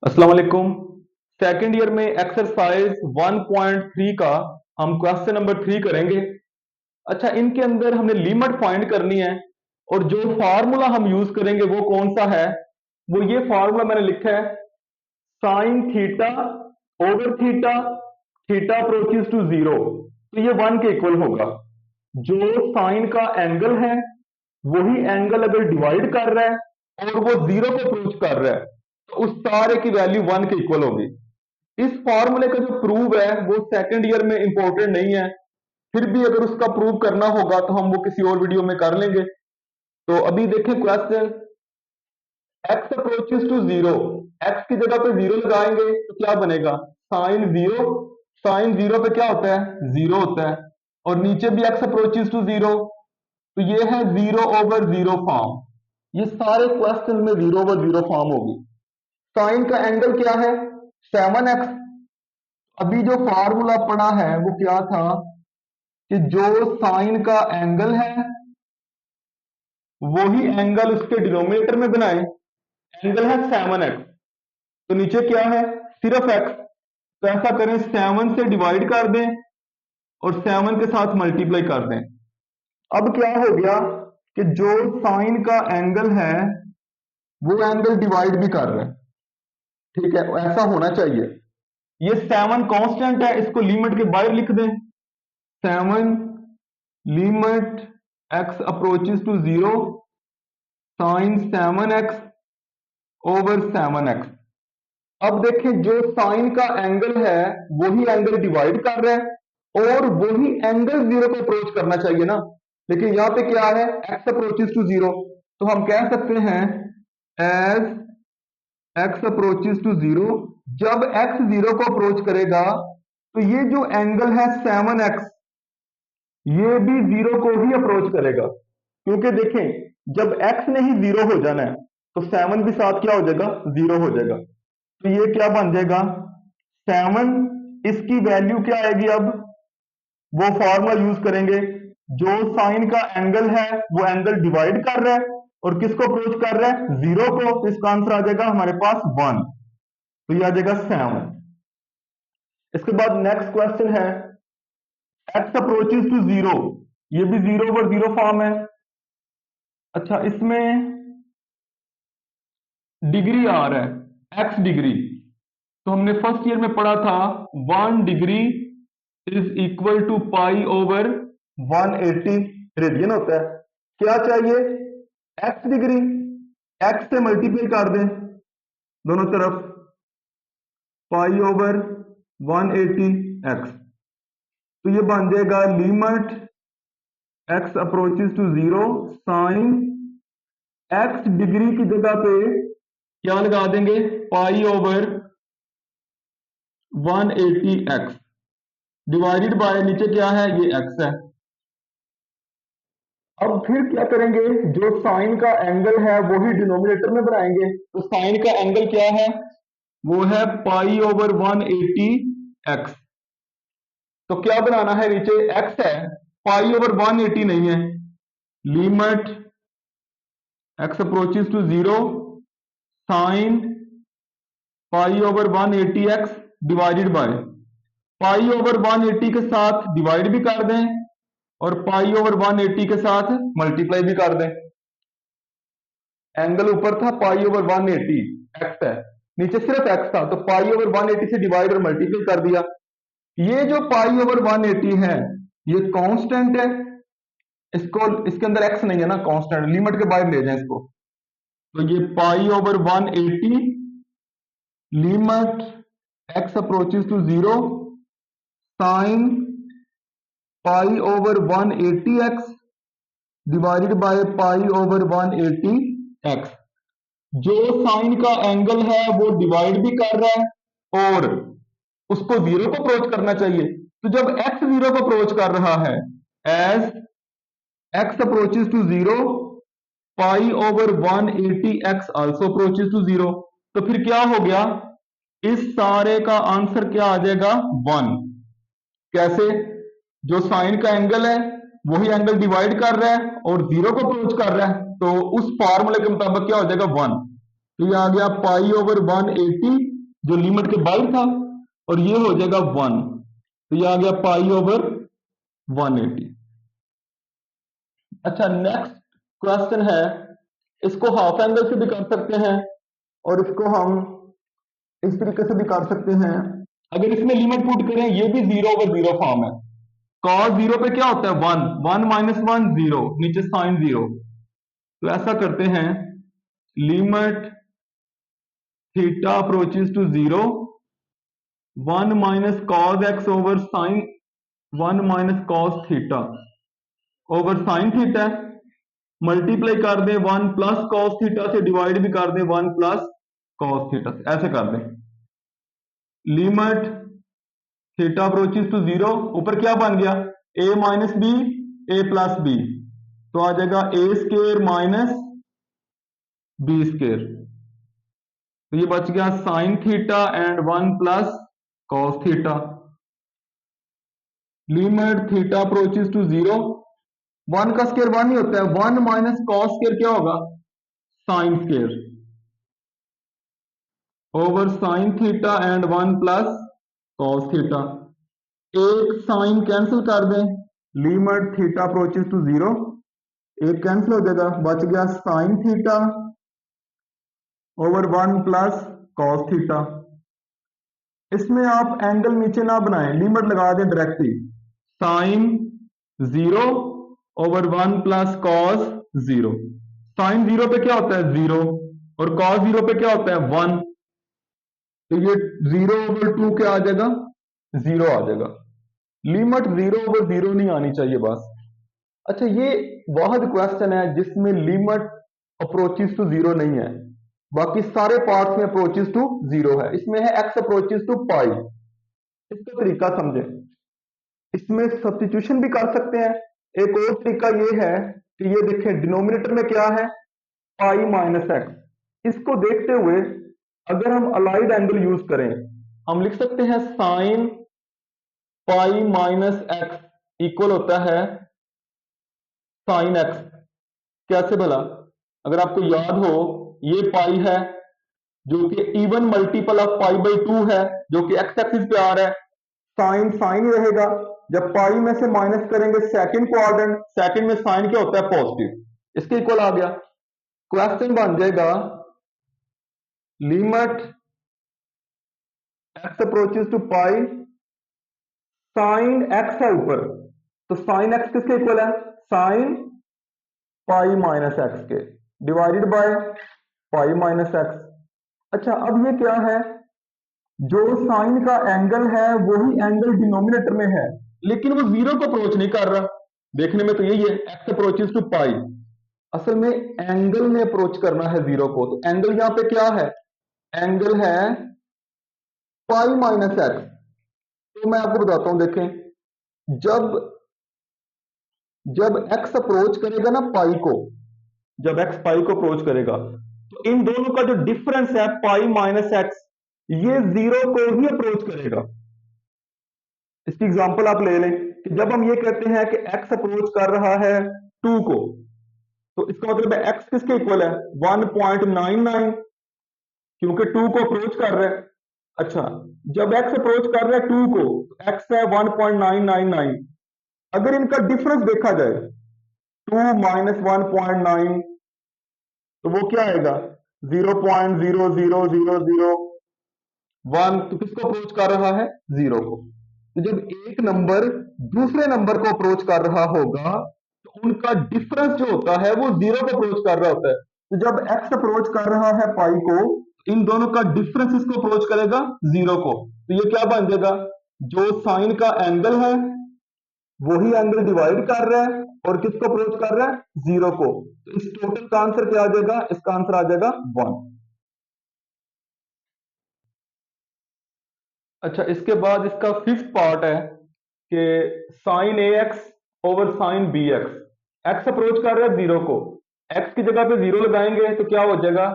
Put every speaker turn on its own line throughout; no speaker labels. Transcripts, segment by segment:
अस्सलाम वालेकुम। Second year में एक्सरसाइज 1.3 का हम क्वेश्चन नंबर 3 करेंगे। अच्छा, इनके अंदर हमने लिमिट फाइंड करनी है और जो फार्मूला हम यूज करेंगे वो कौन सा है? वो ये फार्मूला मैंने लिखा है, sine theta over theta, theta approaches to zero, तो ये 1 के इक्वल होगा। जो साइन का एंगल है वही एंगल अगर डिवाइड कर रहा है और वो जीरो को अप्रोच कर रहा है तो उस सारे की वैल्यू 1 के इक्वल होगी। इस फॉर्मूले का जो प्रूव है वो सेकंड ईयर में इंपॉर्टेंट नहीं है, फिर भी अगर उसका प्रूव करना होगा तो हम वो किसी और वीडियो में कर लेंगे। तो अभी देखें question, x approaches to zero, x की जगह पे जीरो लगाएंगे तो क्या बनेगा? साइन जीरो, साइन जीरो पे क्या होता है? जीरो होता है। और नीचे भी x अप्रोचेस टू जीरो, तो ये है जीरो ओवर जीरो फॉर्म। ये सारे क्वेश्चन में जीरो ओवर जीरो फॉर्म होगी। साइन का एंगल क्या है? 7x। अभी जो फार्मूला पढ़ा है वो क्या था कि जो साइन का एंगल है वही एंगल उसके डिनोमिनेटर में बनाए। एंगल है 7x, तो नीचे क्या है? सिर्फ x। तो ऐसा करें, 7 से डिवाइड कर दें और 7 के साथ मल्टीप्लाई कर दें। अब क्या हो गया कि जो साइन का एंगल है वो एंगल डिवाइड भी कर रहा है। ठीक है, ऐसा होना चाहिए। ये 7 कांस्टेंट है, इसको लिमिट के बाहर लिख दें। 7 limit x approaches to zero sine 7x over 7x। अब देखें, जो साइन का एंगल है वही एंगल डिवाइड कर रहा है और वही एंगल जीरो को अप्रोच करना चाहिए ना। लेकिन यहां पे क्या है? x अप्रोचेस टू जीरो, तो हम कह सकते हैं as x approaches to zero, जब x जीरो को अप्रोच करेगा तो ये जो एंगल है 7x ये भी जीरो को ही अप्रोच करेगा। क्योंकि देखें, जब x ने ही जीरो हो जाना है तो 7 भी साथ क्या हो जाएगा? जीरो हो जाएगा। तो ये क्या बन जाएगा? 7, इसकी वैल्यू क्या आएगी? अब वो फॉर्मूला यूज करेंगे, जो साइन का एंगल है वो एंगल डिवाइड कर रहा है और किसको अप्रोच कर रहा है? जीरो को। तो इसका आंसर आ जाएगा हमारे पास 1, तो ये आ जाएगा 7। इसके बाद नेक्स्ट क्वेश्चन है, x अप्रोचेस टू जीरो, ये भी जीरो ओवर जीरो फॉर्म है। अच्छा, इसमें डिग्री आ रहा है x डिग्री, तो हमने फर्स्ट ईयर में पढ़ा था 1 degree is equal to pi over 180 radian होता है। क्या चाहिए? x डिग्री, x से मल्टीप्लाई कर दें दोनों तरफ, पाई ओवर 180 x, तो ये बन जाएगा limit x approaches to zero sine x degree की जगह पे क्या लगा देंगे? पाई ओवर 180x डिवाइडेड बाय नीचे क्या है? ये x है। अब फिर क्या करेंगे? जो साइन का एंगल है वो ही डिनोमिनेटर में बनाएंगे। तो साइन का एंगल क्या है? वो है पाई ओवर 180x। तो क्या बनाना है? नीचे x है, पाई ओवर 180 नहीं है। Limit x approaches to zero sine pi over 180x divided by, pi over 180 के साथ डिवाइड भी कर दें और पाई ओवर 180 के साथ मल्टीप्लाई भी कर दें। एंगल ऊपर था पाई ओवर 180, एक्स है, नीचे सिर्फ एक्स था, तो पाई ओवर 180 से डिवाइड और मल्टीप्लाई कर दिया। ये जो पाई ओवर 180 है ये कांस्टेंट है, इसको इसके अंदर एक्स नहीं है ना, कांस्टेंट, लिमिट के बाहर ले जाएं इसको। तो ये pi over 180 limit x approaches to zero sine pi over 180x divided by pi over 180x। जो साइन का एंगल है वो डिवाइड भी कर रहा है और उसको जीरो को अप्रोच करना चाहिए। तो जब x जीरो को अप्रोच कर रहा है, as x approaches to zero pi over 180x also approaches to zero, तो फिर क्या हो गया? इस सारे का आंसर क्या आ जाएगा? 1। कैसे? जो साइन का एंगल है वही एंगल डिवाइड कर रहा है और जीरो को अप्रोच कर रहा है, तो उस फॉर्मूले के मुताबिक क्या हो जाएगा? 1। तो ये आ गया पाई ओवर 180 जो लिमिट के बाहर था, और ये हो जाएगा 1, तो ये आ गया पाई ओवर 180। अच्छा, नेक्स्ट क्वेश्चन है, इसको हाफ एंगल से भी कर सकते हैं और इसको हम इस तरीके से भी कर सकते हैं। अगर इसमें लिमिट पुट करें, ये भी 0/0 फॉर्म है। cos 0 पे क्या होता है 1, 1 - 1 0, नीचे साइन 0। तो ऐसा करते हैं, limit theta approaches to 0, 1 - cos x over sine 1 - cos theta over sine theta, multiply कर दें 1 + cos थीटा से, डिवाइड भी कर दें 1 + cos थीटा से, ऐसे कर दें। लिमिट थीटा अप्रोचेस टू 0, ऊपर क्या बन गया a - b a + b, तो आ जाएगा a² - b², तो ये बच गया sine theta and 1 + cos theta. Limit theta approaches to 0, 1 का स्क्वायर 1 ही होता है, 1 - cos स्क्वायर क्या होगा sine square over sine theta and 1 + cos theta. एक साइन कैंसिल कर दें, लिमिट थीटा अप्रोचेस टू 0, एक कैंसिल हो जाएगा, बच गया sine theta over 1 + cos theta. इसमें आप एंगल नीचे ना बनाएं, लिमिट लगा दें directly, sine 0 over 1 + cos 0। Sine 0 पे क्या होता है 0, और cos 0 पे क्या होता है 1, तो ये 0/2 क्या आ जाएगा 0 आ जाएगा। लिमिट 0/0 नहीं आनी चाहिए बस। अच्छा, ये वाहिद क्वेश्चन है जिसमें लिमिट अप्रोचेस टू 0 नहीं है, बाकी सारे पार्ट्स में अप्रोचेस टू 0 है। इसमें है x अप्रोचेस टू पाई। इसका तरीका समझे, इसमें सब्स्टिट्यूशन भी कर सकते हैं। एक और तरीका ये है कि ये देखें डिनोमिनेटर में क्या है पाई - x, इसको देखते हुए अगर हम अलाइड एंगल यूज करें, हम लिख सकते हैं साइन पाई - x इक्वल होता है साइन x। कैसे भला, अगर आपको याद हो, ये पाई है जो कि इवन मल्टीपल ऑफ π/2 है, जो कि x एक्सिस पे आ रहा है, साइन साइन ही रहेगा। जब पाई में से माइनस करेंगे सेकंड क्वाड्रेंट, सेकंड में साइन क्या होता है पॉजिटिव, इसके इक्वल आ गया। क्वेश्चन बन जाएगा limit x approaches to pi, sine x है ऊपर, तो साइन x किसके इक्वल है साइन पाई - x के, डिवाइडेड बाय पाई - x। अच्छा, अब ये क्या है, जो साइन का एंगल है वही एंगल डिनोमिनेटर में है, लेकिन वो 0 को अप्रोच नहीं कर रहा। देखने में तो यही है x अप्रोचेस टू पाई, असल में एंगल ने अप्रोच करना है 0 को, तो एंगल यहां पे क्या है, एंगल है पाई - x। तो मैं आपको बताता हूं, देखें, जब जब x अप्रोच करेगा ना पाई को, जब x पाई को अप्रोच करेगा, तो इन दोनों का जो डिफरेंस है पाई - x, ये 0 को ही अप्रोच करेगा। इसकी एग्जांपल आप ले लें कि जब हम ये कहते हैं कि x अप्रोच कर रहा है 2 को, तो इसका मतलब है x किसके इक्वल है 1.99, क्योंकि 2 को अप्रोच कर रहा है। अच्छा, जब x अप्रोच कर रहा है 2 को, x है 1.999, अगर इनका डिफरेंस देखा जाए 2 - 1.9, तो वो क्या आएगा 0.00001, तो किसको अप्रोच कर रहा है 0 को। तो जब एक नंबर दूसरे नंबर को अप्रोच कर रहा होगा, तो उनका डिफरेंस जो होता है वो 0 को अप्रोच कर रहा होता है। तो जब x अप्रोच कर रहा है पाई को, इन दोनों का डिफरेंस इसको अप्रोच करेगा 0 को, तो ये क्या बन जाएगा, जो साइन का एंगल है वही एंगल डिवाइड कर रहा है, और किसको अप्रोच कर रहा है 0 को, तो इस टोटल का आंसर क्या आ जाएगा, इसका आंसर आ जाएगा 1। अच्छा, इसके बाद इसका फिफ्थ पार्ट है कि sine A x over sine B x, x approach कर रहा है 0 को, एक्स की जगह पे 0 लगाएंगे तो क्या हो जाएगा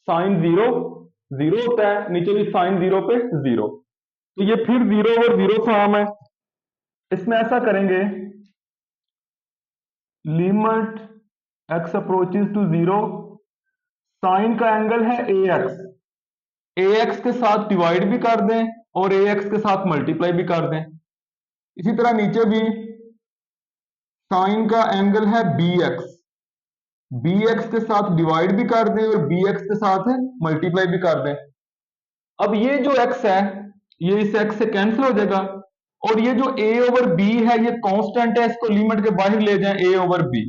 साइन 0 0 होता है, नीचे भी साइन 0 पे 0, तो ये फिर 0 ओवर 0 फॉर्म है। इसमें ऐसा करेंगे, limit x approaches to 0, sine का एंगल है ए एक्स के साथ डिवाइड भी कर दें और ए एक्स के साथ मल्टीप्लाई भी कर दें। इसी तरह नीचे भी साइन का एंगल है बी एक्स के साथ डिवाइड भी कर दें और बी एक्स के साथ मल्टीप्लाई भी कर दें। अब ये जो x है ये इस x से कैंसिल हो जाएगा और ये जो a ओवर b है ये कांस्टेंट है, इसको लिमिट के बाहर ले जाएं a ओवर b।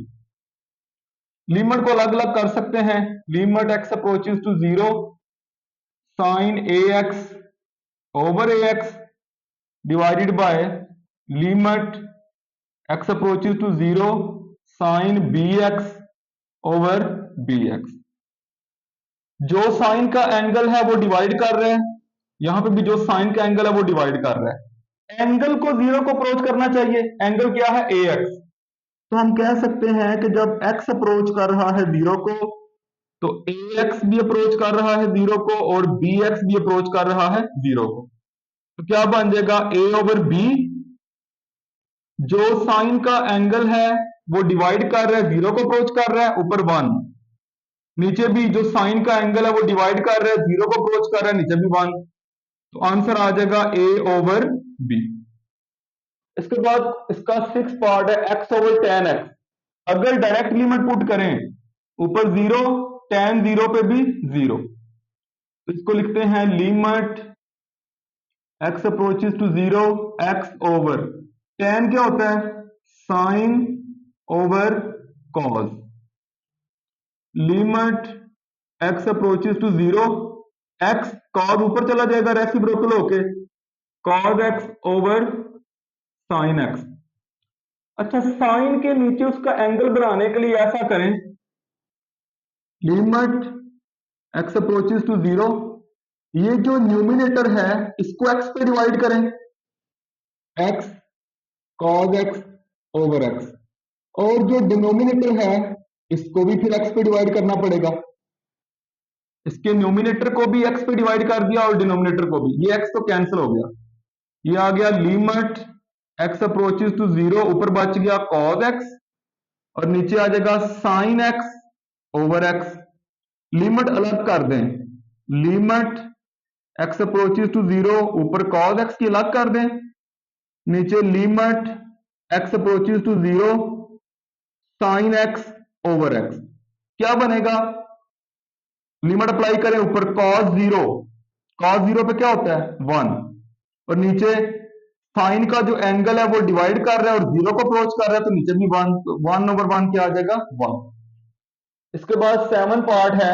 लिमिट को अलग अलग कर सकते हैं। Limit x approaches to 0 sine ax over ax divided by limit x approaches to 0 sine bx over bx। जो साइन का एंगल है वो डिवाइड कर रहे हैं, यहां पे भी जो साइन का एंगल है वो डिवाइड कर रहा है। एंगल को 0 को अप्रोच करना चाहिए। एंगल क्या है ए एक्स, तो हम कह सकते हैं कि जब x अप्रोच कर रहा है 0 को तो ए एक्स भी अप्रोच कर रहा है 0 को और बी एक्स भी अप्रोच कर रहा है 0 को। तो क्या बन जाएगा a ओवर b, जो साइन का एंगल है वो डिवाइड कर रहा है 0 को अप्रोच कर रहा है ऊपर 1, नीचे भी जो साइन का एंगल है वो डिवाइड कर रहा है 0 को अप्रोच कर रहा है नीचे भी 1। तो आंसर आ जाएगा a ओवर b। इसके बाद इसका 6 पार्ट है x ओवर tan x। अगर डायरेक्ट लिमिट पुट करें ऊपर 0 tan 0 पे भी 0, तो इसको लिखते हैं limit x approaches to 0 x over tan क्या होता है sine over cos, limit x approaches to 0 x cos ऊपर चला जाएगा रेसिप्रोकल होके cos x over sine x। अच्छा साइन के नीचे उसका एंगल बनाने के लिए ऐसा करें लिमिट x अप्रोचेस टू 0, ये जो न्यूमिनेटर है इसको x पे डिवाइड करें x cos x over x, और जो डिनोमिनेटर है इसको भी फिर x पे डिवाइड करना पड़ेगा। इसके न्यूमिनेटर को भी x पे डिवाइड कर दिया और डिनोमिनेटर को भी, ये x तो कैंसिल हो गया। ये आ गया लिमिट x अप्रोचेस टू 0, ऊपर बच गया cos x और नीचे आ जाएगा sin x over x। Limit अलग कर दें, लिमिट x अप्रोचेस टू 0 ऊपर cos x की अलग कर दें, नीचे limit x approaches to 0 sin x over x। क्या बनेगा लिमिट अप्लाई करें ऊपर cos 0 पे क्या होता है 1 और नीचे साइन का जो एंगल है वो डिवाइड कर रहा है और 0 को अप्रोच कर रहा है तो नीचे भी 1 ओवर 1 क्या आ जाएगा 1। इसके बाद 7 पार्ट है,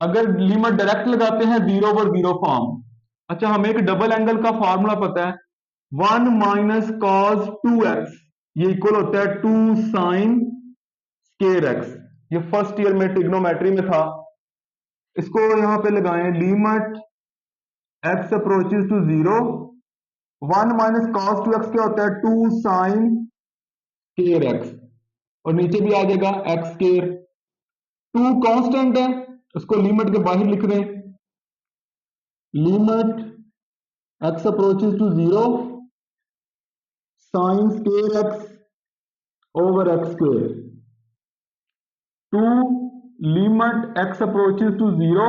अगर लिमिट डायरेक्ट लगाते हैं 0 ओवर 0 फॉर्म। अच्छा हमें एक डबल एंगल का फॉर्मूला पता है 1 माइनस कॉस 2x ये इक्वल होता है 2 साइन स्केयर x। ये फर्स्ट ईयर में ट्रिग्नोमेट्री में था। इसको यहां पे लगाएं limit x approaches to 0 1 minus cos 2x क्या होता है 2 साइन स्केयर x और नीचे भी आ जाएगा x स्केयर। 2 कांस्टेंट है उसको लिमिट के बाहर लिख दें, limit x approaches to 0 sine square x over x square. 2 limit x approaches to 0,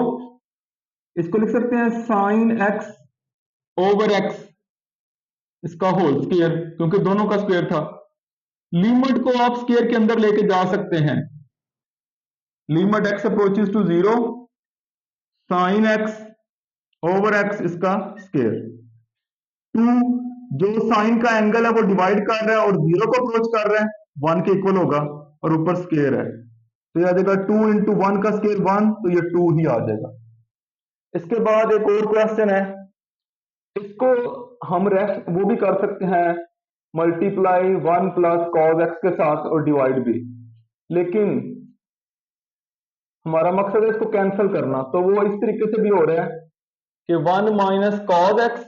इसको लिख सकते हैं साइन x ओवर x इसका होल स्क्वायर, क्योंकि दोनों का स्क्वायर था। लिमिट को आप स्क्वायर के अंदर लेके जा सकते हैं, limit x approaches to 0 sine x over x इसका स्क्वायर। 2 जो साइन का एंगल है वो डिवाइड कर रहा है और 0 को अप्रोच कर रहा है 1 के इक्वल होगा और ऊपर स्क्वायर है तो ये आ जाएगा 2 इंटू 1 का स्क्वायर 1, तो ये 2 ही आ जाएगा। इसके बाद एक और क्वेश्चन है, इसको हम रेस्ट वो भी कर सकते हैं मल्टीप्लाई 1 प्लस कॉस एक्स के साथ और डिवाइड भी, लेकिन हमारा मकसद है इसको कैंसिल करना, तो वो इस तरीके से भी हो रहा है कि 1 माइनस कॉस एक्स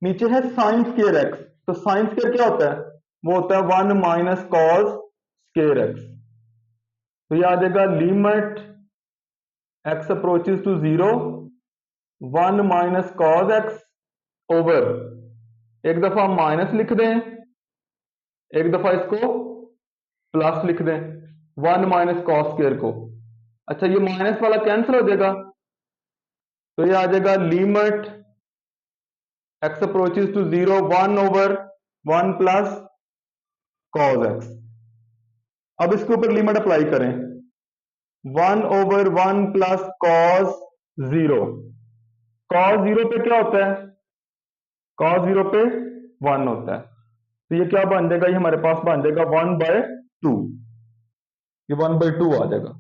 नीचे है साइन स्क्वायर एक्स, तो साइन स्क्वायर क्या होता है वो होता है 1 माइनस कॉस स्क्वायर एक्स। तो ये आ जाएगा limit x approaches to 0 1 minus cos x over, एक दफा माइनस लिख दें एक दफा इसको प्लस लिख दें 1 माइनस कॉस स्क्वायर को, अच्छा ये माइनस वाला कैंसिल हो जाएगा, तो ये आ जाएगा limit x approaches to 0 1 over 1 plus cos x। अब इसके ऊपर लिमिट अप्लाई करें, 1 ओवर 1 प्लस कॉस 0। कॉस 0 पे क्या होता है, कॉस 0 पे 1 होता है, तो ये क्या बन जाएगा, ये हमारे पास बन जाएगा 1/2, ये 1/2 आ जाएगा।